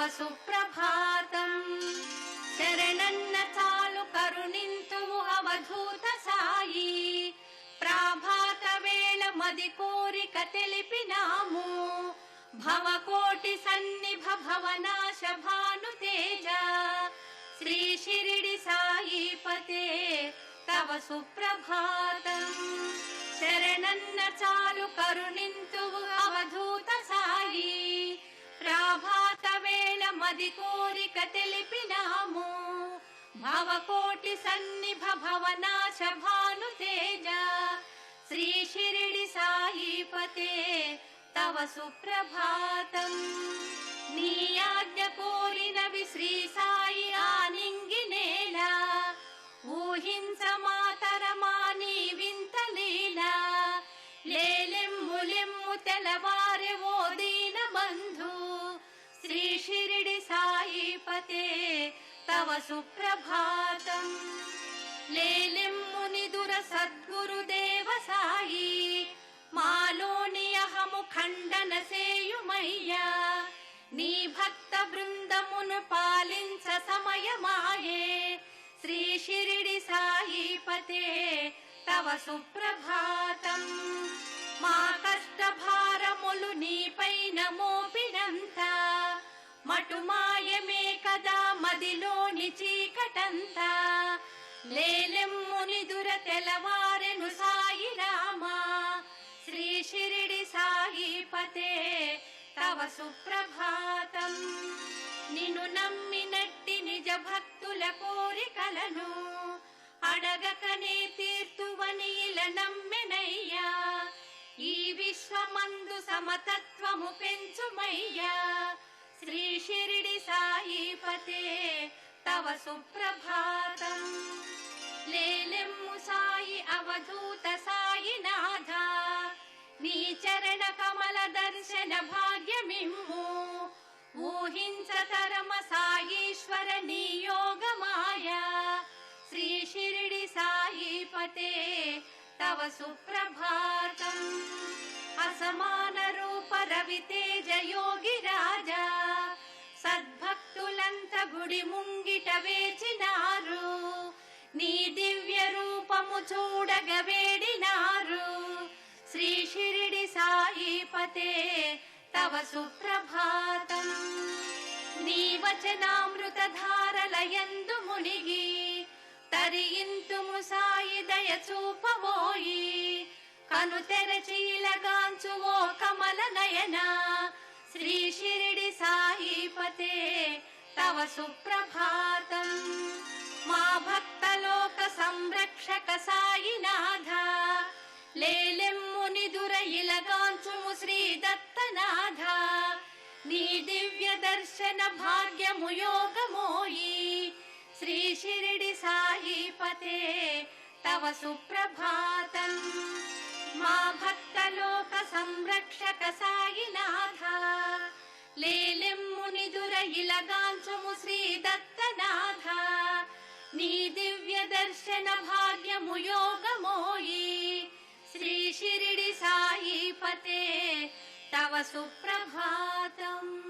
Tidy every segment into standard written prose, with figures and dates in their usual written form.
తవ సుప్రభాతం. శరణన్న చాలు కరుణింతువు అవధూత సాయి. ప్రాభాత వేళ మది కోరిక తెలిపినాము. భవకోటి సన్నిభ భవనాశ భాను తేజ. శ్రీ షిరిడి సాయిపతే తవ సుప్రభాతం. శరణన్న చాలు కరుణింతువు అవధూత సాయి. ప్రాభాత వేళ మది కోరిక తెలిపినాము. భవకోటి సన్నిభ భవనాశ భాను తేజ. శ్రీ షిరిడి సాయిపతే తవ సుప్రభాతం. నీ ఆజ్ఞ కోరినవి శ్రీ సాయి ఆనింగినేలా. ఊహించ మాతరమా నీ వింత లీలా. లేలెమ్ము తెలవారె ఓ దీన బంధు. శ్రీ షిరిడి సాయిపతే తవ సుప్రభాతం. లేలెమ్ము నిదుర సద్గురుదేవ సాయి. మాలోని అహము ఖండన సేయుమయ్యా. నీ భక్త బృందమును పాలించ సమయమాయే. శ్రీ షిరిడి సాయిపతే తవ సుప్రభాతం. మా కష్ట భారములు నీపైన మోపినంత. మటుమాయమే కదా మదిలోని చీకటంతా. లేలెమ్ము నిదుర తెలవారెను సాయి రామా. శ్రీ షిరిడి సాయిపతే తవ సుప్రభాతం. నిన్ను నమ్మినట్టి నిజ భక్తుల కోరికలను అడగకనే తీర్తువని ఇలా నమ్మెనయ్యా. ఈ విశ్వమందు సమతత్వము పెంచుమయ్యా. శ్రీ షిరిడి సాయిపతే తవ సుప్రభాతం. లేలెమ్ము సాయి అవధూత సాయినాథ. నీ చరణ కమల దర్శన భాగ్యమిమ్ము. ఊహించ తరమ సాయీశ్వర నీ యోగమాయా. శ్రీ షిరిడి సాయిపతే తవ సుప్రభాతం. అసమాన రూప రవితేజ యోగి రాజా. సద్భక్తులంత గుడి ముంగిట వేచినారు. నీ దివ్య రూపము చూడగ వేడినారు. శ్రీ షిరిడి సాయిపతే తవ సుప్రభాతం. నీ వచనామృత ధారలయందు మునిగి తరింతుము సాయి దయ చూపబోయి. కను తెరచీలగాంచు ఓ కమల నయన. శ్రీ షిరిడి సాయిపతే తవ సుప్రభాతం. మా భక్తలోక సంరక్షక సాయినాథ. లేలెమ్ము నిదుర ఇలగాంచుము శ్రీ దత్తనాథ. నీ దివ్య దర్శన భాగ్యము యోగమోయి. శ్రీ షిరిడి సాయిపతే తవ సుప్రభాతం. మా భక్తలోక సంరక్షక సాయినాథ. లేలెమ్ము నిదుర ఇలగాంచుము శ్రీ దత్తనాథ. నీ దివ్య దర్శన భాగ్యము యోగమోయి. శ్రీ షిరిడి సాయిపతే తవ సుప్రభాతం.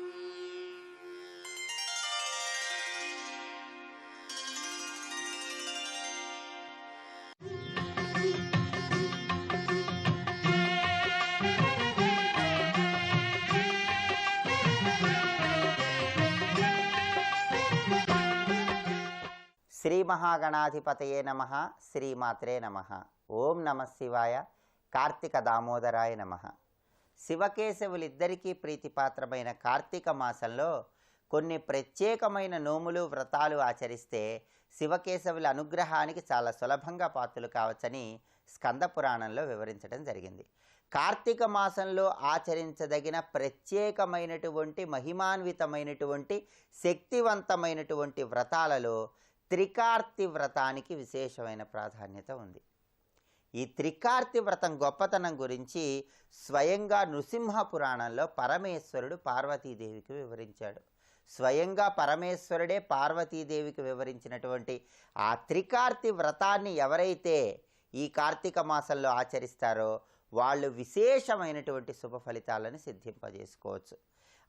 శ్రీ మహాగణాధిపతయే నమః. శ్రీమాత్రే నమః. ఓం నమ శివాయ. కార్తీక దామోదరాయ నమః. శివకేశవులిద్దరికీ ప్రీతిపాత్రమైన కార్తీక మాసంలో కొన్ని ప్రత్యేకమైన నోములు వ్రతాలు ఆచరిస్తే శివకేశవుల అనుగ్రహానికి చాలా సులభంగా పాత్రలు కావచ్చని స్కంద పురాణంలో వివరించడం జరిగింది. కార్తీక మాసంలో ఆచరించదగిన ప్రత్యేకమైనటువంటి మహిమాన్వితమైనటువంటి శక్తివంతమైనటువంటి వ్రతాలలో త్రికార్తి వ్రతానికి విశేషమైన ప్రాధాన్యత ఉంది. ఈ త్రికార్తి వ్రతం గొప్పతనం గురించి స్వయంగా నృసింహ పురాణంలో పరమేశ్వరుడు పార్వతీదేవికి వివరించాడు. స్వయంగా పరమేశ్వరుడే పార్వతీదేవికి వివరించినటువంటి ఆ త్రికార్తి వ్రతాన్ని ఎవరైతే ఈ కార్తీక మాసంలో ఆచరిస్తారో వాళ్ళు విశేషమైనటువంటి శుభ ఫలితాలను సిద్ధింపజేసుకోవచ్చు.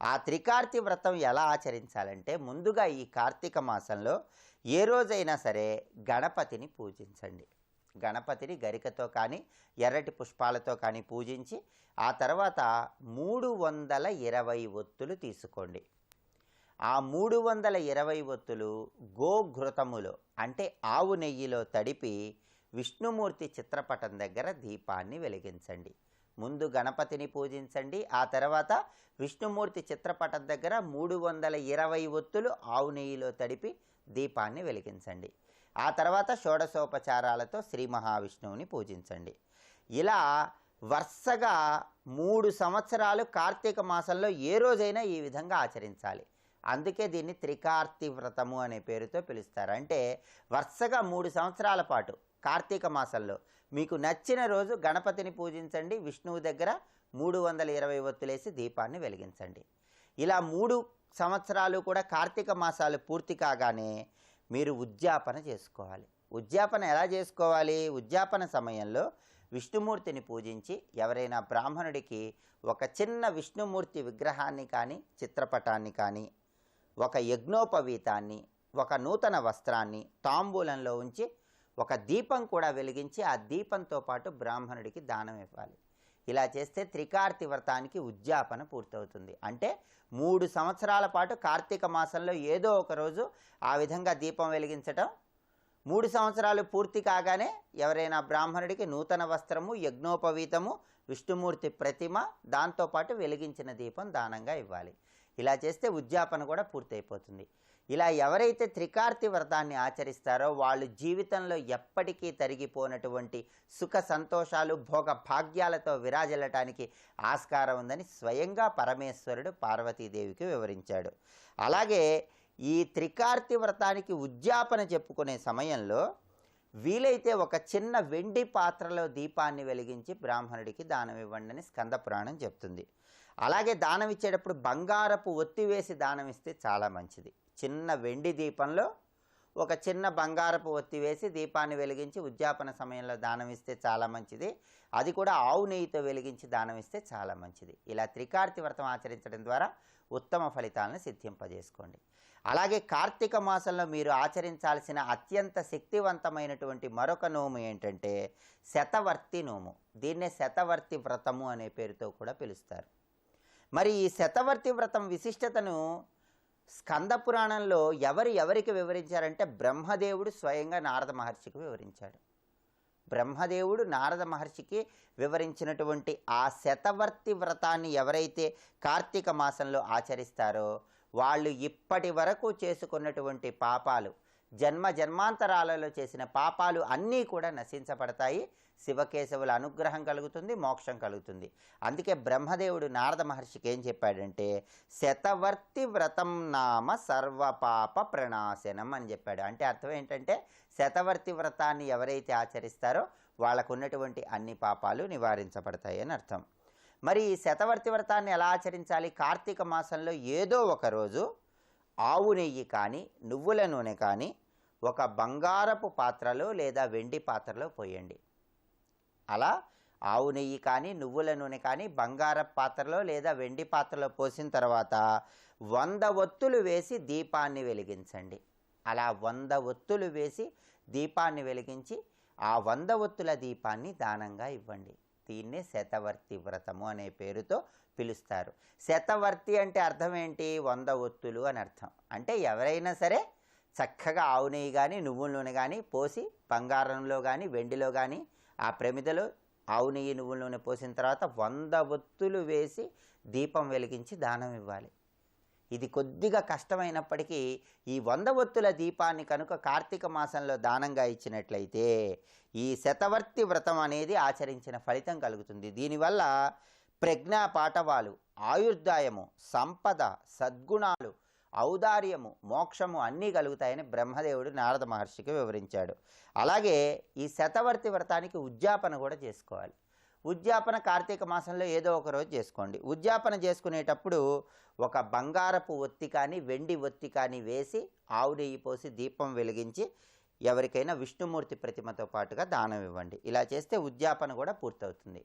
ఆ త్రికార్తి వ్రతం ఎలా ఆచరించాలంటే ముందుగా ఈ కార్తీక మాసంలో ఏ రోజైనా సరే గణపతిని పూజించండి. గణపతిని గరికతో కానీ ఎర్రటి పుష్పాలతో కానీ పూజించి ఆ తర్వాత 320 ఒత్తులు తీసుకోండి. ఆ 320 ఒత్తులు గోఘృతములో అంటే ఆవు నెయ్యిలో తడిపి విష్ణుమూర్తి చిత్రపటం దగ్గర దీపాన్ని వెలిగించండి. ముందు గణపతిని పూజించండి, ఆ తర్వాత విష్ణుమూర్తి చిత్రపటం దగ్గర 320 ఒత్తులు ఆవు నెయ్యిలో తడిపి దీపాన్ని వెలిగించండి. ఆ తర్వాత షోడశోపచారాలతో శ్రీ మహావిష్ణువుని పూజించండి. ఇలా వరుసగా 3 సంవత్సరాలు కార్తీక మాసంలో ఏ రోజైనా ఈ విధంగా ఆచరించాలి. అందుకే దీన్ని త్రికార్తి వ్రతము అనే పేరుతో పిలుస్తారు. అంటే వరుసగా 3 సంవత్సరాల పాటు కార్తీక మాసంలో మీకు నచ్చిన రోజు గణపతిని పూజించండి, విష్ణువు దగ్గర 320 ఒత్తులేసి దీపాన్ని వెలిగించండి. ఇలా 3 సంవత్సరాలు కూడా కార్తీక మాసాలు పూర్తి కాగానే మీరు ఉద్యాపన చేసుకోవాలి. ఉద్యాపన ఎలా చేసుకోవాలి? ఉద్యాపన సమయంలో విష్ణుమూర్తిని పూజించి ఎవరైనా బ్రాహ్మణుడికి ఒక చిన్న విష్ణుమూర్తి విగ్రహాన్ని కానీ చిత్రపటాన్ని కానీ ఒక యజ్ఞోపవీతాన్ని ఒక నూతన వస్త్రాన్ని తాంబూలంలో ఉంచి ఒక దీపం కూడా వెలిగించి ఆ దీపంతో పాటు బ్రాహ్మణుడికి దానం ఇవ్వాలి. ఇలా చేస్తే త్రికార్తి వ్రతానికి ఉద్యాపన పూర్తవుతుంది. అంటే 3 సంవత్సరాల పాటు కార్తీక మాసంలో ఏదో ఒక రోజు ఆ విధంగా దీపం వెలిగించటం, 3 సంవత్సరాలు పూర్తి కాగానే ఎవరైనా బ్రాహ్మణుడికి నూతన వస్త్రము, యజ్ఞోపవీతము, విష్ణుమూర్తి ప్రతిమ, దాంతోపాటు వెలిగించిన దీపం దానంగా ఇవ్వాలి. ఇలా చేస్తే ఉద్యాపన కూడా పూర్తయిపోతుంది. ఇలా ఎవరైతే త్రికార్తి వ్రతాన్ని ఆచరిస్తారో వాళ్ళు జీవితంలో ఎప్పటికీ తరిగిపోనటువంటి సుఖ సంతోషాలు భోగ భాగ్యాలతో విరాజిల్లటానికి ఆస్కారం ఉందని స్వయంగా పరమేశ్వరుడు పార్వతీదేవికి వివరించాడు. అలాగే ఈ త్రికార్తి వ్రతానికి ఉద్యాపన చెప్పుకునే సమయంలో వీలైతే ఒక చిన్న వెండి పాత్రలో దీపాన్ని వెలిగించి బ్రాహ్మణుడికి దానం ఇవ్వండి అని స్కంద పురాణం చెప్తుంది. అలాగే దానం ఇచ్చేటప్పుడు బంగారపు ఒత్తి వేసి దానం ఇస్తే చాలా మంచిది. చిన్న వెండి దీపంలో ఒక చిన్న బంగారపు ఒత్తి వేసి దీపాన్ని వెలిగించి ఉద్యాపన సమయంలో దానం ఇస్తే చాలా మంచిది. అది కూడా ఆవు నెయ్యితో వెలిగించి దానం ఇస్తే చాలా మంచిది. ఇలా త్రికార్తి వ్రతం ఆచరించడం ద్వారా ఉత్తమ ఫలితాలను సిద్ధింపజేసుకోండి. అలాగే కార్తీక మాసంలో మీరు ఆచరించాల్సిన అత్యంత శక్తివంతమైనటువంటి మరొక నోము ఏంటంటే శతవర్తి నోము. దీన్నే శతవర్తి వ్రతము అనే పేరుతో కూడా పిలుస్తారు. మరి ఈ శతవర్తి వ్రతం విశిష్టతను స్కంద పురాణంలో ఎవరికి వివరించారంటే బ్రహ్మదేవుడు స్వయంగా నారద మహర్షికి వివరించాడు. బ్రహ్మదేవుడు నారద మహర్షికి వివరించినటువంటి ఆ శతవర్తి వ్రతాన్ని ఎవరైతే కార్తీక మాసంలో ఆచరిస్తారో వాళ్ళు ఇప్పటి వరకు చేసుకున్నటువంటి పాపాలు, జన్మాంతరాలలో చేసిన పాపాలు అన్నీ కూడా నశించబడతాయి. శివకేశవుల అనుగ్రహం కలుగుతుంది, మోక్షం కలుగుతుంది. అందుకే బ్రహ్మదేవుడు నారద మహర్షికి ఏం చెప్పాడంటే శతవర్తి వ్రతం నామ సర్వపాప ప్రణాశనం అని చెప్పాడు. అంటే అర్థం ఏంటంటే శతవర్తి వ్రతాన్ని ఎవరైతే ఆచరిస్తారో వాళ్ళకు ఉన్నటువంటి అన్ని పాపాలు నివారించబడతాయి అని అర్థం. మరి ఈ శతవర్తి వ్రతాన్ని ఎలా ఆచరించాలి? కార్తీక మాసంలో ఏదో ఒక రోజు ఆవు నెయ్యి కానీ నువ్వుల నూనె కానీ ఒక బంగారపు పాత్రలో లేదా వెండి పాత్రలో పోయండి. అలా ఆవు నెయ్యి కానీ నువ్వుల నూనె కానీ బంగారపు పాత్రలో లేదా వెండి పాత్రలో పోసిన తర్వాత 100 ఒత్తులు వేసి దీపాన్ని వెలిగించండి. అలా 100 ఒత్తులు వేసి దీపాన్ని వెలిగించి ఆ 100 ఒత్తుల దీపాన్ని దానంగా ఇవ్వండి. దీన్నే శతవర్తి వ్రతము అనే పేరుతో పిలుస్తారు. శతవర్తి అంటే అర్థం ఏంటి? 100 ఒత్తులు అని అర్థం. అంటే ఎవరైనా సరే చక్కగా ఆవు నెయ్యి కానీ నువ్వుల నూనె కానీ పోసి బంగారంలో కానీ వెండిలో కానీ ఆ ప్రమిదలో ఆవు నెయ్యి నువ్వుల నూనె పోసిన తర్వాత 100 ఒత్తులు వేసి దీపం వెలిగించి దానం ఇవ్వాలి. ఇది కొద్దిగా కష్టమైనప్పటికీ ఈ 100 ఒత్తుల దీపాన్ని కనుక కార్తీక మాసంలో దానంగా ఇచ్చినట్లయితే ఈ శతవర్తి వ్రతం అనేది ఆచరించిన ఫలితం కలుగుతుంది. దీనివల్ల ప్రజ్ఞా పాఠవాలు, ఆయుర్దాయము, సంపద, సద్గుణాలు, ఔదార్యము, మోక్షము అన్నీ కలుగుతాయని బ్రహ్మదేవుడు నారద మహర్షికి వివరించాడు. అలాగే ఈ శతవర్తి వ్రతానికి ఉద్యాపన కూడా చేసుకోవాలి. ఉద్యాపన కార్తీక మాసంలో ఏదో ఒక రోజు చేసుకోండి. ఉద్యాపన చేసుకునేటప్పుడు ఒక బంగారపు ఒత్తి కానీ వెండి ఒత్తి కానీ వేసి ఆవు నెయ్యి పోసి దీపం వెలిగించి ఎవరికైనా విష్ణుమూర్తి ప్రతిమతో పాటుగా దానం ఇవ్వండి. ఇలా చేస్తే ఉద్యాపన కూడా పూర్తవుతుంది.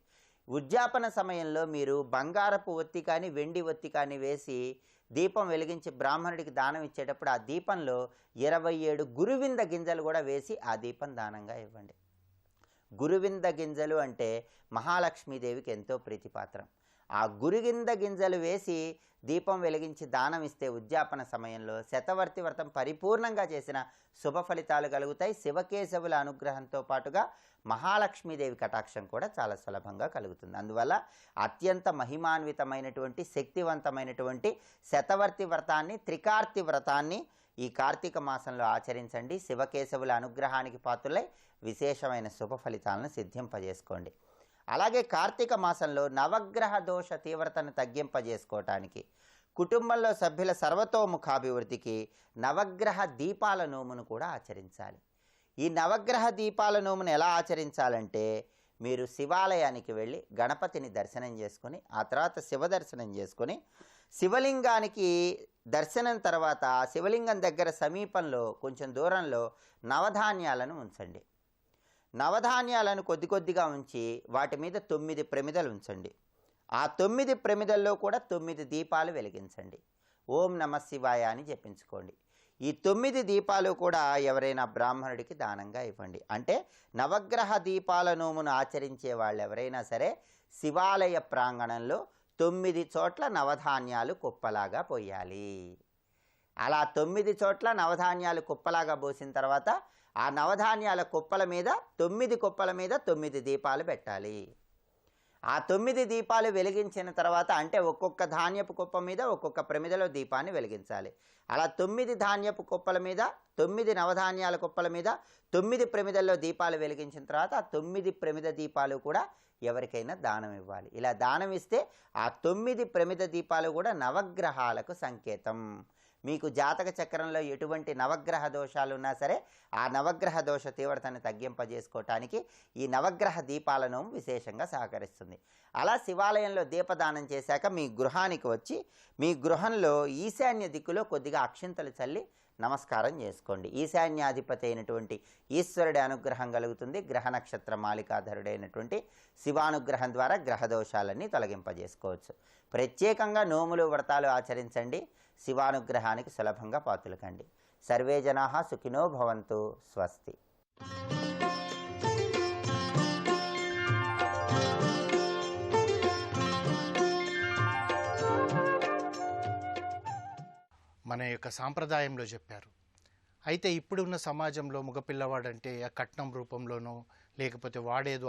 ఉద్యాపన సమయంలో మీరు బంగారపు ఒత్తి కానీ వెండి ఒత్తి కానీ వేసి దీపం వెలిగించి బ్రాహ్మణుడికి దానం ఇచ్చేటప్పుడు ఆ దీపంలో 27 గురువింద గింజలు కూడా వేసి ఆ దీపం దానంగా ఇవ్వండి. గురువింద గింజలు అంటే మహాలక్ష్మీదేవికి ఎంతో ప్రీతిపాత్రం. ఆ గురువింద గింజలు వేసి దీపం వెలిగించి దానం ఇస్తే ఉద్యాపన సమయంలో శతవర్తి వ్రతం పరిపూర్ణంగా చేసిన శుభ ఫలితాలు కలుగుతాయి. శివకేశవుల అనుగ్రహంతో పాటుగా మహాలక్ష్మీదేవి కటాక్షం కూడా చాలా సులభంగా కలుగుతుంది. అందువల్ల అత్యంత మహిమాన్వితమైనటువంటి శక్తివంతమైనటువంటి శతవర్తి వ్రతాన్ని, త్రికార్తి వ్రతాన్ని ఈ కార్తీక మాసంలో ఆచరించండి. శివకేశవుల అనుగ్రహానికి పాత్రులై విశేషమైన శుభ ఫలితాలను సిద్ధింపజేసుకోండి. అలాగే కార్తీక మాసంలో నవగ్రహ దోష తీవ్రతను తగ్గింపజేసుకోవటానికి, కుటుంబంలో సభ్యుల సర్వతోముఖాభివృద్ధికి నవగ్రహ దీపాల నోమును కూడా ఆచరించాలి. ఈ నవగ్రహ దీపాల నోమును ఎలా ఆచరించాలంటే, మీరు శివాలయానికి వెళ్ళి గణపతిని దర్శనం చేసుకొని ఆ తర్వాత శివ దర్శనం చేసుకొని శివలింగానికి దర్శనం తర్వాత శివలింగం దగ్గర సమీపంలో కొంచెం దూరంలో నవధాన్యాలను ఉంచండి. నవధాన్యాలను కొద్ది కొద్దిగా ఉంచి వాటి మీద 9 ప్రమిదలు ఉంచండి. ఆ 9 ప్రమిదల్లో కూడా 9 దీపాలు వెలిగించండి. ఓం నమ శివాయ అని జపించుకోండి. ఈ 9 దీపాలు కూడా ఎవరైనా బ్రాహ్మణుడికి దానంగా ఇవ్వండి. అంటే నవగ్రహ దీపాల నోమును ఆచరించే వాళ్ళు ఎవరైనా సరే శివాలయ ప్రాంగణంలో 9 చోట్ల నవధాన్యాలు కుప్పలాగా పోయాలి. అలా 9 చోట్ల నవధాన్యాలు కుప్పలాగా పోసిన తర్వాత ఆ నవధాన్యాల కుప్పల మీద 9 కుప్పల మీద 9 దీపాలు పెట్టాలి. ఆ 9 దీపాలు వెలిగించిన తర్వాత అంటే ఒక్కొక్క ధాన్యపు కుప్ప మీద ఒక్కొక్క ప్రమిదలో దీపాన్ని వెలిగించాలి. అలా 9 ధాన్యపు కుప్పల మీద 9 నవధాన్యాల కుప్పల మీద 9 ప్రమిదల్లో దీపాలు వెలిగించిన తర్వాత ఆ 9 ప్రమిద దీపాలు కూడా ఎవరికైనా దానం ఇవ్వాలి. ఇలా దానం ఇస్తే ఆ 9 ప్రమిద దీపాలు కూడా నవగ్రహాలకు సంకేతం. మీకు జాతక చక్రంలో ఎటువంటి నవగ్రహ దోషాలు ఉన్నా సరే ఆ నవగ్రహ దోష తీవ్రతను తగ్గింపజేసుకోవటానికి ఈ నవగ్రహ దీపాలను విశేషంగా సహకరిస్తుంది. అలా శివాలయంలో దీపదానం చేశాక మీ గృహానికి వచ్చి మీ గృహంలో ఈశాన్య దిక్కులో కొద్దిగా అక్షింతలు చల్లి నమస్కారం చేసుకోండి. ఈశాన్యాధిపతి అయినటువంటి ఈశ్వరుడి అనుగ్రహం కలుగుతుంది. గ్రహ నక్షత్ర మాలికాధరుడైనటువంటి శివానుగ్రహం ద్వారా గ్రహదోషాలన్నీ తొలగింపజేసుకోవచ్చు. ప్రత్యేకంగా నోములు వ్రతాలు ఆచరించండి. శివానుగ్రహానికి సులభంగా పాత్రలు కండి. సర్వే జనాః సుఖినో భవంతు. స్వస్తి. మన యొక్క సాంప్రదాయంలో చెప్పారు. అయితే ఇప్పుడున్న సమాజంలో మగపిల్లవాడంటే ఆ కట్నం రూపంలోనో లేకపోతే వాడేదో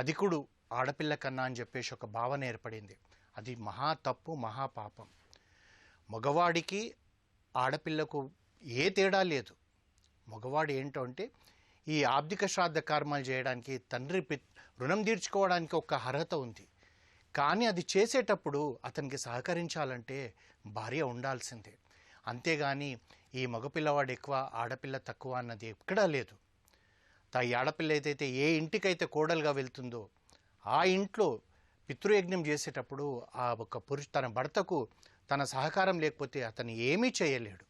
అధికుడు ఆడపిల్ల కన్నా అని చెప్పేసి ఒక భావన ఏర్పడింది. అది మహా తప్పు, మహాపాపం. మగవాడికి ఆడపిల్లకు ఏ తేడా లేదు. మగవాడు ఏంటో అంటే ఈ ఆబ్దిక శ్రాద్ధ కర్మాలు చేయడానికి తండ్రి రుణం తీర్చుకోవడానికి ఒక అర్హత ఉంది. కానీ అది చేసేటప్పుడు అతనికి సహకరించాలంటే భార్య ఉండాల్సిందే. అంతేగాని ఈ మగపిల్లవాడు ఎక్కువ ఆడపిల్ల తక్కువ అన్నది ఎక్కడా లేదు. ఈ ఆడపిల్ల ఏదైతే ఏ ఇంటికైతే కోడలుగా వెళ్తుందో ఆ ఇంట్లో పితృయజ్ఞం చేసేటప్పుడు ఆ ఒక తన భర్తకు తన సహకారం లేకపోతే అతను ఏమీ చేయలేడు.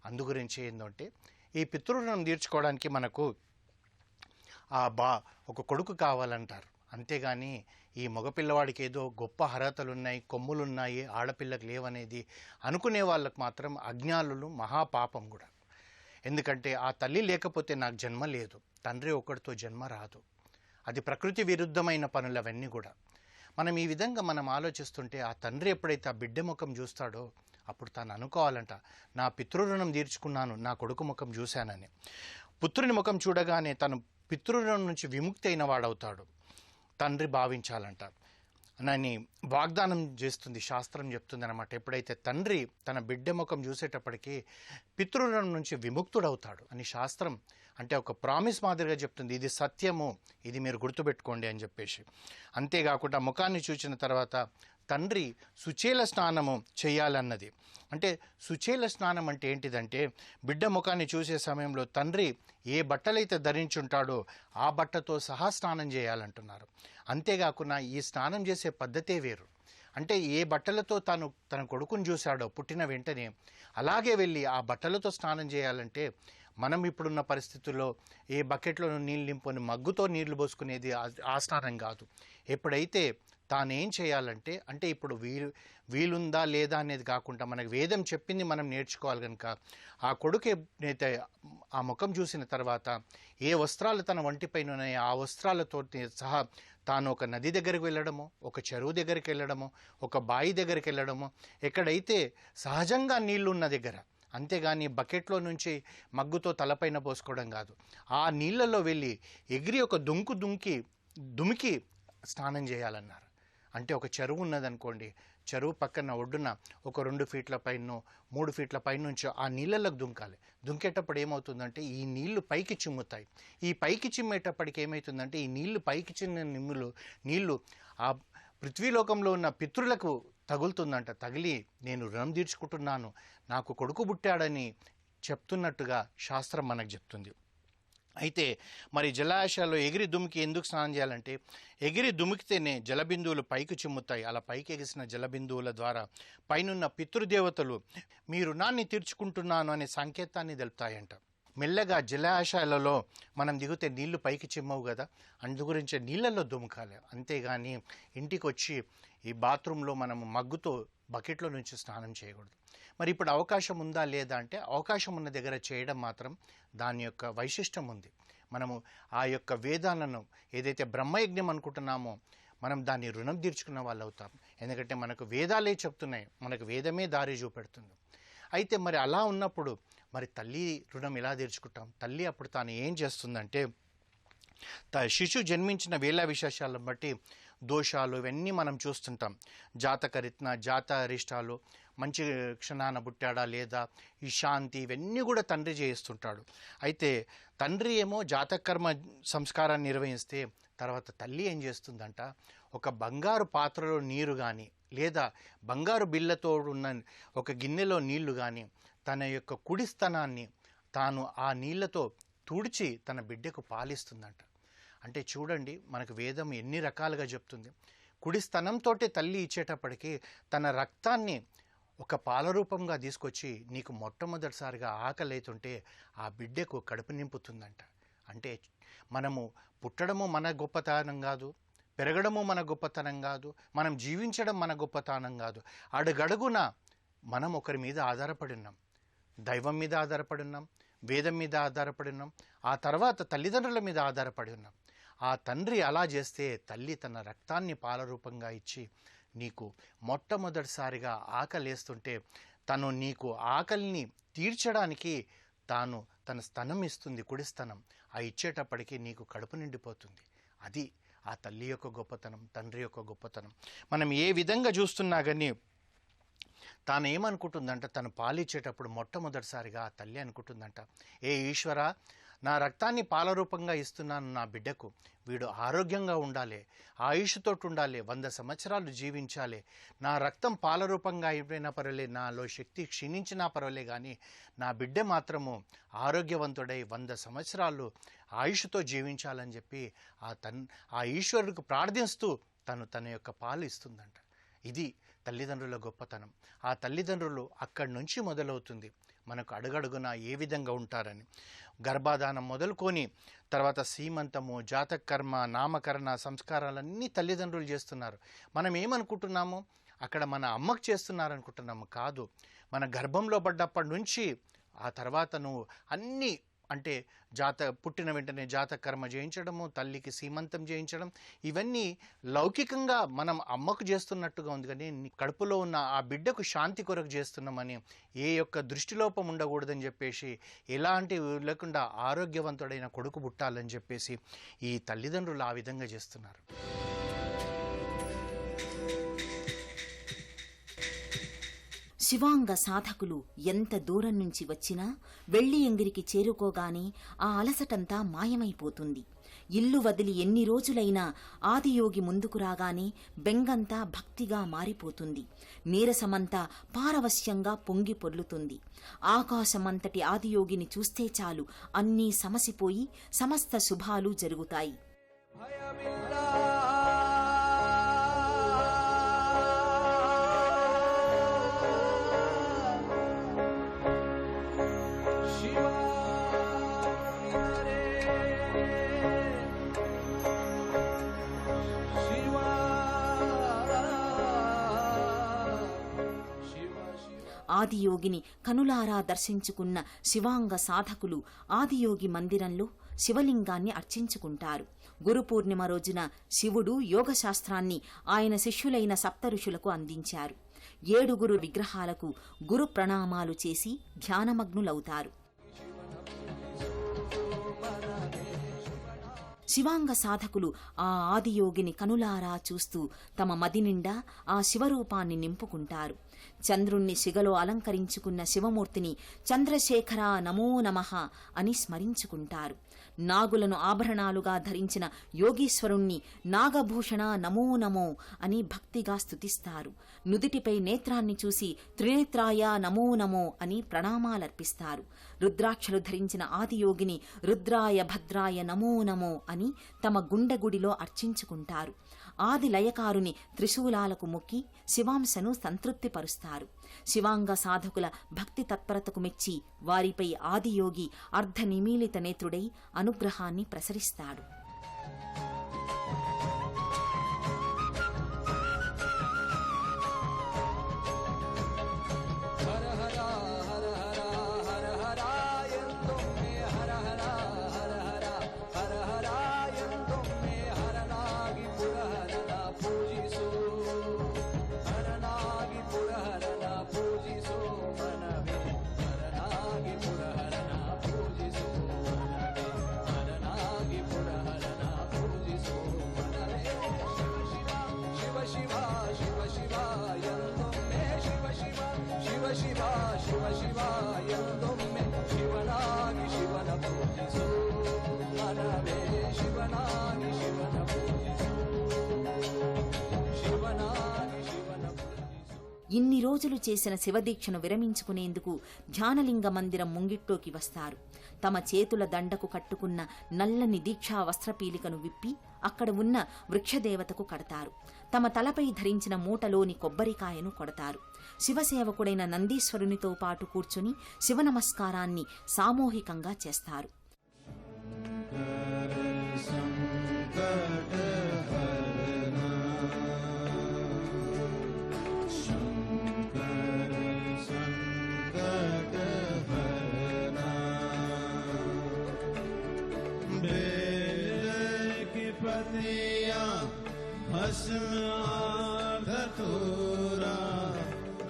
అందుగురించి ఏంటంటే ఈ పితృరుణం తీర్చుకోవడానికి మనకు ఒక కొడుకు కావాలంటారు. అంతేగాని ఈ మగపిల్లవాడికి ఏదో గొప్ప అర్హతలున్నాయి, కొమ్ములున్నాయి, ఆడపిల్లకు లేవనేది అనుకునే వాళ్ళకు మాత్రం అజ్ఞానులు, మహాపాపం కూడా. ఎందుకంటే ఆ తల్లి లేకపోతే నాకు జన్మ లేదు, తండ్రి ఒకటితో జన్మ రాదు. అది ప్రకృతి విరుద్ధమైన పనులు అవన్నీ కూడా. మనం ఈ విధంగా మనం ఆలోచిస్తుంటే ఆ తండ్రి ఎప్పుడైతే ఆ బిడ్డ ముఖం చూస్తాడో అప్పుడు తను అనుకోవాలంట, నా పితృరుణం తీర్చుకున్నాను, నా కొడుకు ముఖం చూశానని. పుత్రుని ముఖం చూడగానే తను పితృరుణం నుంచి విముక్తి అయిన వాడవుతాడు తండ్రి భావించాలంట. నన్ను వాగ్దానం చేస్తుంది, శాస్త్రం చెప్తుంది అనమాట. ఎప్పుడైతే తండ్రి తన బిడ్డ ముఖం చూసేటప్పటికీ పితృరుణం నుంచి విముక్తుడవుతాడు అని శాస్త్రం అంటే ఒక ప్రామిస్ మాదిరిగా చెప్తుంది. ఇది సత్యము, ఇది మీరు గుర్తుపెట్టుకోండి అని చెప్పేసి. అంతేకాకుండా ముఖాన్ని చూసిన తర్వాత తండ్రి సుచేల స్నానము చేయాలన్నది. అంటే సుచేల స్నానం అంటే ఏంటిదంటే బిడ్డ ముఖాన్ని చూసే సమయంలో తండ్రి ఏ బట్టలైతే ధరించుంటాడో ఆ బట్టతో సహా స్నానం చేయాలంటున్నారు. అంతేకాకుండా ఈ స్నానం చేసే పద్ధతే వేరు. అంటే ఏ బట్టలతో తన కొడుకుని చూశాడో పుట్టిన వెంటనే అలాగే వెళ్ళి ఆ బట్టలతో స్నానం చేయాలంటే మనం ఇప్పుడున్న పరిస్థితుల్లో ఏ బకెట్లో నీళ్ళు నింపుకొని మగ్గుతో నీళ్లు పోసుకునేది ఆ స్నానం కాదు. ఎప్పుడైతే తాను ఏం చేయాలంటే, అంటే ఇప్పుడు వీలుందా లేదా అనేది కాకుండా మనకు వేదం చెప్పింది మనం నేర్చుకోవాలి కనుక ఆ కొడుకు అయితే ఆ ముఖం చూసిన తర్వాత ఏ వస్త్రాలు తన వంటిపైన ఉన్నాయో ఆ వస్త్రాలతో సహా తాను ఒక నది దగ్గరికి వెళ్ళడము, ఒక చెరువు దగ్గరికి వెళ్ళడము, ఒక బావి దగ్గరికి వెళ్ళడము, ఎక్కడైతే సహజంగా నీళ్లు ఉన్న దగ్గర, అంతేగాని బకెట్లో నుంచి మగ్గుతో తలపైన పోసుకోవడం కాదు. ఆ నీళ్ళల్లో వెళ్ళి ఎగిరి ఒక దుమికి స్నానం చేయాలన్నారు. అంటే ఒక చెరువు ఉన్నదనుకోండి, చెరువు పక్కన ఒడ్డున ఒక 2 ఫీట్ల పైన 3 ఫీట్ల పైన నుంచి ఆ నీళ్ళలోకి దుంకాలి. దుంకేటప్పుడు ఏమవుతుందంటే ఈ నీళ్లు పైకి చిమ్ముతాయి. ఈ పైకి చిమ్మేటప్పటికి ఏమవుతుందంటే ఈ నీళ్లు పైకి చిన్న నీళ్లు ఆ పృథ్వీలోకంలో ఉన్న పితృలకు తగులుతుందంట. తగిలి నేను రుణం తీర్చుకుంటున్నాను, నాకు కొడుకు పుట్టాడని చెప్తున్నట్టుగా శాస్త్రం మనకు చెప్తుంది. అయితే మరి జలాశయాల్లో ఎగిరి దుమికి ఎందుకు స్నానం చేయాలంటే, ఎగిరి దుమికితేనే జలబిందువులు పైకి చిమ్ముతాయి. అలా పైకి ఎగిసిన జలబిందువుల ద్వారా పైనున్న పితృదేవతలు మీ రుణాన్ని తీర్చుకుంటున్నాను అనే సంకేతాన్ని తెలుపుతాయంట. మెల్లగా జలాశయాలలో మనం దిగితే నీళ్లు పైకి చిమ్మవు కదా, అందుగురించే నీళ్ళల్లో దుమకాలి. అంతేగాని ఇంటికి వచ్చి ఈ బాత్రూంలో మనము మగ్గుతో బకెట్లో నుంచి స్నానం చేయకూడదు. మరి ఇప్పుడు అవకాశం ఉందా లేదా అంటే, అవకాశం ఉన్న దగ్గర చేయడం మాత్రం దాని యొక్క వైశిష్టం ఉంది. మనము ఆ యొక్క వేదాలను ఏదైతే బ్రహ్మయజ్ఞం అనుకుంటున్నామో మనం దాన్ని రుణం తీర్చుకున్న వాళ్ళు అవుతాం. ఎందుకంటే మనకు వేదాలే చెప్తున్నాయి, మనకు వేదమే దారి చూపెడుతుంది. అయితే మరి అలా ఉన్నప్పుడు మరి తల్లి రుణం ఎలా తీర్చుకుంటాం? తల్లి అప్పుడు తాను ఏం చేస్తుందంటే, శిశువు జన్మించిన వేళ విశేషాలను బట్టి దోషాలు ఇవన్నీ మనం చూస్తుంటాం. జాతకరిత్న జాతరిష్టాలు, మంచి క్షణాన పుట్టాడా లేదా, ఈ శాంతి ఇవన్నీ కూడా తండ్రి చేయిస్తుంటాడు. అయితే తండ్రి ఏమో జాతకర్మ సంస్కారాన్ని నిర్వహిస్తే తర్వాత తల్లి ఏం చేస్తుందంట, ఒక బంగారు పాత్రలో నీరు కానీ లేదా బంగారు బిళ్ళతో ఉన్న ఒక గిన్నెలో నీళ్లు కానీ తన యొక్క కుడి స్తనాన్ని తాను ఆ నీళ్లతో తుడిచి తన బిడ్డకు పాలిస్తుందంట. అంటే చూడండి మనకు వేదం ఎన్ని రకాలుగా చెప్తుంది. కుడి స్తనంతో తల్లి ఇచ్చేటప్పటికీ తన రక్తాన్ని ఒక పాల రూపంగా తీసుకొచ్చి నీకు మొట్టమొదటిసారిగా ఆకలి అవుతుంటే ఆ బిడ్డకు కడుపు నింపుతుందంట. అంటే మనము పుట్టడము మన గొప్పతనం కాదు, పెరగడము మన గొప్పతనం కాదు, మనం జీవించడం మన గొప్పతనం కాదు. అడుగడుగున మనం ఒకరి మీద ఆధారపడి ఉన్నాం. దైవం మీద ఆధారపడి ఉన్నాం, వేదం మీద ఆధారపడి ఉన్నాం, ఆ తర్వాత తల్లిదండ్రుల మీద ఆధారపడి ఉన్నాం. ఆ తండ్రి అలా చేస్తే తల్లి తన రక్తాన్ని పాల రూపంగా ఇచ్చి నీకు మొట్టమొదటిసారిగా ఆకలేస్తుంటే తను నీకు ఆకలిని తీర్చడానికి తాను తన స్తనం ఇస్తుంది, కుడి స్తనం. ఆ ఇచ్చేటప్పటికీ నీకు కడుపు నిండిపోతుంది. అది ఆ తల్లి యొక్క గొప్పతనం, తండ్రి యొక్క గొప్పతనం. మనం ఏ విధంగా చూస్తున్నా కానీ తాను ఏమనుకుంటుందంట, తను పాలిచ్చేటప్పుడు మొట్టమొదటిసారిగా ఆ తల్లి అనుకుంటుందంట, ఏ ఈశ్వర, నా రక్తాన్ని పాలరూపంగా ఇస్తున్నాను నా బిడ్డకు, వీడు ఆరోగ్యంగా ఉండాలి, ఆయుష్తో ఉండాలి, 100 సంవత్సరాలు జీవించాలి. నా రక్తం పాలరూపంగా అయిపోయినా పర్వాలే, నాలో శక్తి క్షీణించినా పర్వాలే, కానీ నా బిడ్డ మాత్రము ఆరోగ్యవంతుడై 100 సంవత్సరాలు ఆయుష్తో జీవించాలని చెప్పి ఆ ఈశ్వరుడికి ప్రార్థిస్తూ తన యొక్క పాలు ఇస్తుందంట. ఇది తల్లిదండ్రుల గొప్పతనం. ఆ తల్లిదండ్రులు అక్కడి నుంచి మొదలవుతుంది మనకు అడుగడుగున ఏ విధంగా ఉంటారని. గర్భాధానం మొదలుకొని తర్వాత సీమంతము, జాతకర్మ, నామకరణ సంస్కారాలన్నీ తల్లిదండ్రులు చేస్తున్నారు. మనం ఏమనుకుంటున్నాము, అక్కడ మన అమ్మకు చేస్తున్నారు అనుకుంటున్నాము. కాదు, మన గర్భంలో పడ్డప్పటి నుంచి ఆ తర్వాత నువ్వు అన్నీ అంటే పుట్టిన వెంటనే జాతకర్మ చేయించడము, తల్లికి సీమంతం చేయించడం, ఇవన్నీ లౌకికంగా మనం అమ్మకు చేస్తున్నట్టుగా ఉంది. కానీ కడుపులో ఉన్న ఆ బిడ్డకు శాంతి కొరకు చేస్తున్నామని, ఏ యొక్క దృష్టిలోపం ఉండకూడదని చెప్పేసి, ఎలాంటి లేకుండా ఆరోగ్యవంతుడైన కొడుకు పుట్టాలని చెప్పేసి ఈ తల్లిదండ్రులు ఆ విధంగా చేస్తున్నారు. శివాంగ సాధకులు ఎంత దూరం నుంచి వచ్చినా వెళ్లి ఎంగిరికి చేరుకోగానే ఆ అలసటంతా మాయమైపోతుంది. ఇల్లు వదిలి ఎన్ని రోజులైనా ఆదియోగి ముందుకు రాగానే బెంగంతా భక్తిగా మారిపోతుంది. నీరసమంతా పారవశ్యంగా పొంగి పొర్లుతుంది. ఆకాశమంతటి ఆదియోగిని చూస్తే చాలు అన్నీ సమసిపోయి సమస్త శుభాలు జరుగుతాయి. ఆదియోగిని కనులారా దర్శించుకున్న శివాంగ సాధకులు ఆదియోగి మందిరంలో శివలింగాన్ని అర్చించుకుంటారు. గురు పూర్ణిమ రోజున శివుడు యోగశాస్త్రాన్ని ఆయన శిష్యులైన సప్తఋషులకు అందించారు. 7 విగ్రహాలకు గురు ప్రణామాలు చేసి ధ్యానమగ్నులవుతారు. శివాంగ సాధకులు ఆ ఆదియోగిని కనులారా చూస్తూ తమ మది నిండా ఆ శివరూపాన్ని నింపుకుంటారు. చంద్రుణ్ణి శిగలో అలంకరించుకున్న శివమూర్తిని చంద్రశేఖర నమో నమః అని స్మరించుకుంటారు. నాగులను ఆభరణాలుగా ధరించిన యోగీశ్వరుణ్ణి నాగభూషణ నమో నమో అని భక్తిగా స్తుతిస్తారు. నుదిటిపై నేత్రాన్ని చూసి త్రినేత్రాయ నమో నమో అని ప్రణామాలర్పిస్తారు. రుద్రాక్షలు ధరించిన ఆదియోగిని రుద్రాయ భద్రాయ నమో నమో అని తమ గుండెగుడిలో అర్చించుకుంటారు. ఆది లయకారుని త్రిశూలాలకు మొక్కి శివాంశను సంతృప్తిపరుస్తారు. శివాంగ సాధకుల భక్తి తత్పరతకు మెచ్చి వారిపై ఆదియోగి అర్ధనిమీలిత నేత్రుడై అనుగ్రహాన్ని ప్రసరిస్తాడు. ఇన్ని రోజులు చేసిన శివదీక్షను విరమించుకునేందుకు ధ్యానలింగ మందిరం ముంగిట్లోకి వస్తారు. తమ చేతుల దండకు కట్టుకున్న నల్లని దీక్షా వస్త్రపీలికను విప్పి అక్కడ ఉన్న వృక్షదేవతకు కడతారు. తమ తలపై ధరించిన మూటలోని కొబ్బరికాయను కొడతారు. శివసేవకుడైన నందీశ్వరునితో పాటు కూర్చుని శివ నమస్కారాన్ని సామూహికంగా చేస్తారు. धतूरा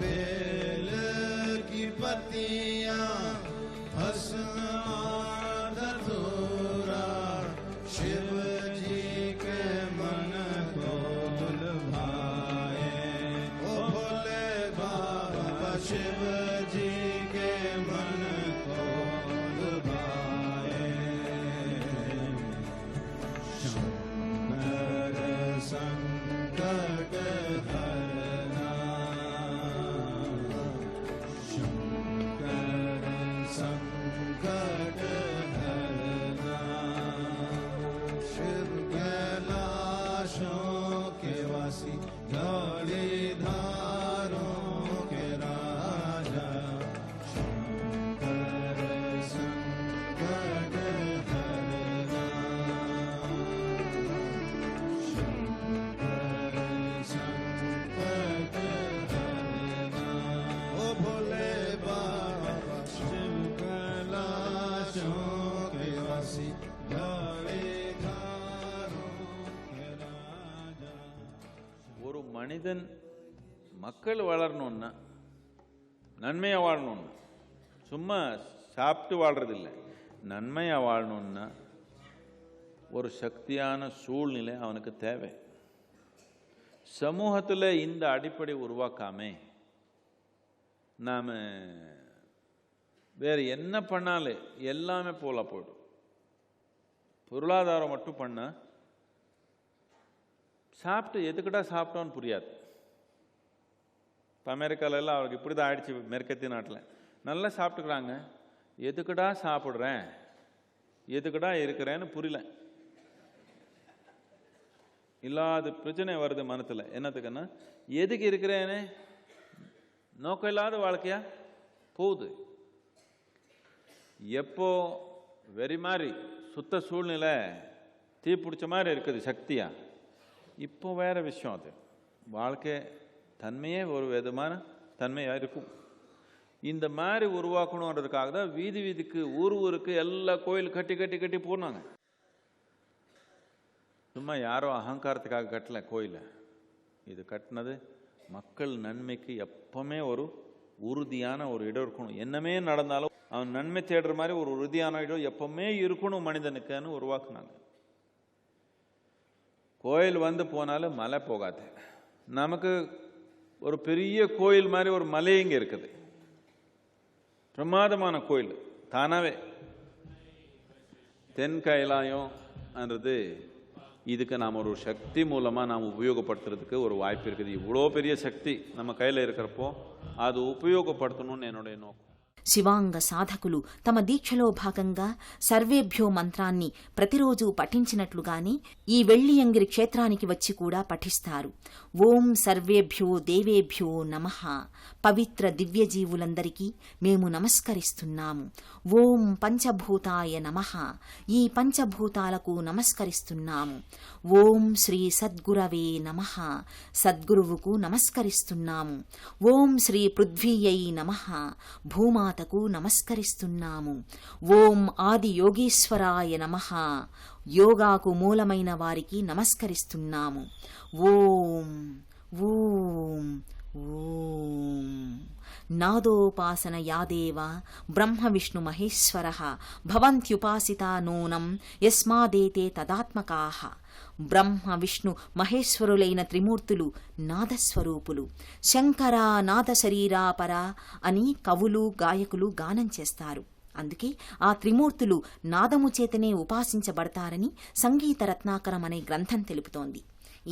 बेल की पत्तियां भस्म धतूरा शिव जी के मन को लुभाए। ओ भोले बाबा शिव जी के मन को लुभाए। शंकर संकट हरना शंकर संकट हरना शिव कैलाशों के वासी जलीधारों के राजा शंकर संकट हरना संकट हरना। ओ भोले बाबा शिव कैलाशों के वासी जलीधारों के राजा। ஒரு மனிதன் மக்கள் வளரணும்னா நன்மையாக வாழணும்னா சும்மா சாப்பிட்டு வாழ்றதில்லை, நன்மையாக வாழணும்னா ஒரு சக்தியான சூழ்நிலை அவனுக்கு தேவை. சமூகத்தில் இந்த அடிப்படை உருவாக்காம நாம் வேறு என்ன பண்ணாலும் எல்லாமே போல போய்டும். பொருளாதாரம் மட்டும் பண்ணால் சாப்பிட்டு எதுக்கிட்டா சாப்பிட்டோன்னு புரியாது. இப்போ அமெரிக்காலெல்லாம் அவருக்கு இப்படி தான் ஆயிடுச்சு. மேற்கத்திய நாட்டில் நல்லா சாப்பிட்டுக்கிறாங்க, எதுக்குடா சாப்பிட்றேன் எதுக்குடா இருக்கிறேன்னு புரியல. இல்லாத பிரச்சனை வருது மனத்தில். என்னத்துக்குன்னா எதுக்கு இருக்கிறேன்னு நோக்கம் இல்லாத வாழ்க்கையா போகுது. எப்போ வெறி மாதிரி சுத்த சூழ்நிலை தீ பிடிச்ச மாதிரி இருக்குது சக்தியா. இப்போ வேற விஷயம், அது வாழ்க்கை தன்மையே ஒரு விதமான தன்மையாக இருக்கும். இந்த மாதிரி உருவாக்கணுன்றதுக்காக தான் வீதி வீதிக்கு ஊருக்கு எல்லா கோயில் கட்டி கட்டி கட்டி போனாங்க. சும்மா யாரோ அகங்காரத்துக்காக கட்டல கோயிலை. இது கட்டினது மக்கள் நன்மைக்கு. எப்பவுமே ஒரு உறுதியான ஒரு இடம் இருக்கணும். என்னமே நடந்தாலும் அவன் நன்மை தேடுற மாதிரி ஒரு உறுதியான இடம் எப்பவுமே இருக்கணும் மனிதனுக்குன்னு உருவாக்குனாங்க. கோயில் வந்து போனாலும் மலை போகாது. நமக்கு ஒரு பெரிய கோயில் மாதிரி ஒரு மலை இங்கே இருக்குது, பிரமாதமான கோயில் தானாவே. தென் கைலாயம்ன்றது இதுக்கு நாம் ஒரு சக்தி மூலமாக நாம் உபயோகப்படுத்துறதுக்கு ஒரு வாய்ப்பு இருக்குது. இவ்வளோ பெரிய சக்தி நம்ம கையில் இருக்கிறப்போ அது ఉపయోగపడుతున్నను என்னுடைய నోకం. శివాంగ సాధకులు తమ దీక్షలో భాగంగా సర్వేభ్యో మంత్రాన్ని ప్రతిరోజు పఠించినట్లుగానే ఈ వెళ్లియంగిరి క్షేత్రానికి వచ్చి కూడా పఠిస్తారు. ఓం సర్వేభ్యో దేవేభ్యో నమః. పవిత్ర దివ్యజీవులందరికీ మేము నమస్కరిస్తున్నాము. ఓం పంచభూతాయ నమః. ఈ పంచభూతాలకు నమస్కరిస్తున్నాము. ఓం శ్రీ సద్గురవే నమః. సద్గురువుకు నమస్కరిస్తున్నాము. ఓం శ్రీ పృథ్వీయై నమః. భూమాతకు నమస్కరిస్తున్నాము. ఓం ఆది యోగీశ్వరాయ నమః. యోగాకు మూలమైన వారికి నమస్కరిస్తున్నాము. ఓం ఓం ఓం. నాదోపాసన యాదేవ బ్రహ్మ విష్ణు మహేశ్వరః భవంత్యుపాసితా నూనం యస్మాదేతే తదాత్మకాః. బ్రహ్మ విష్ణు మహేశ్వరులైన త్రిమూర్తులు నాదస్వరూపులు. శంకర నాద శరీరాపర అని కవులు గాయకులు గానం చేస్తారు. అందుకే ఆ త్రిమూర్తులు నాదము చేతనే ఉపాసించబడతారని సంగీత రత్నాకరం అనే గ్రంథం తెలుపుతోంది.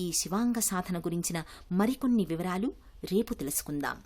ఈ శివాంగ సాధన గురించిన మరికొన్ని వివరాలు రేపు తెలుసుకుందాం.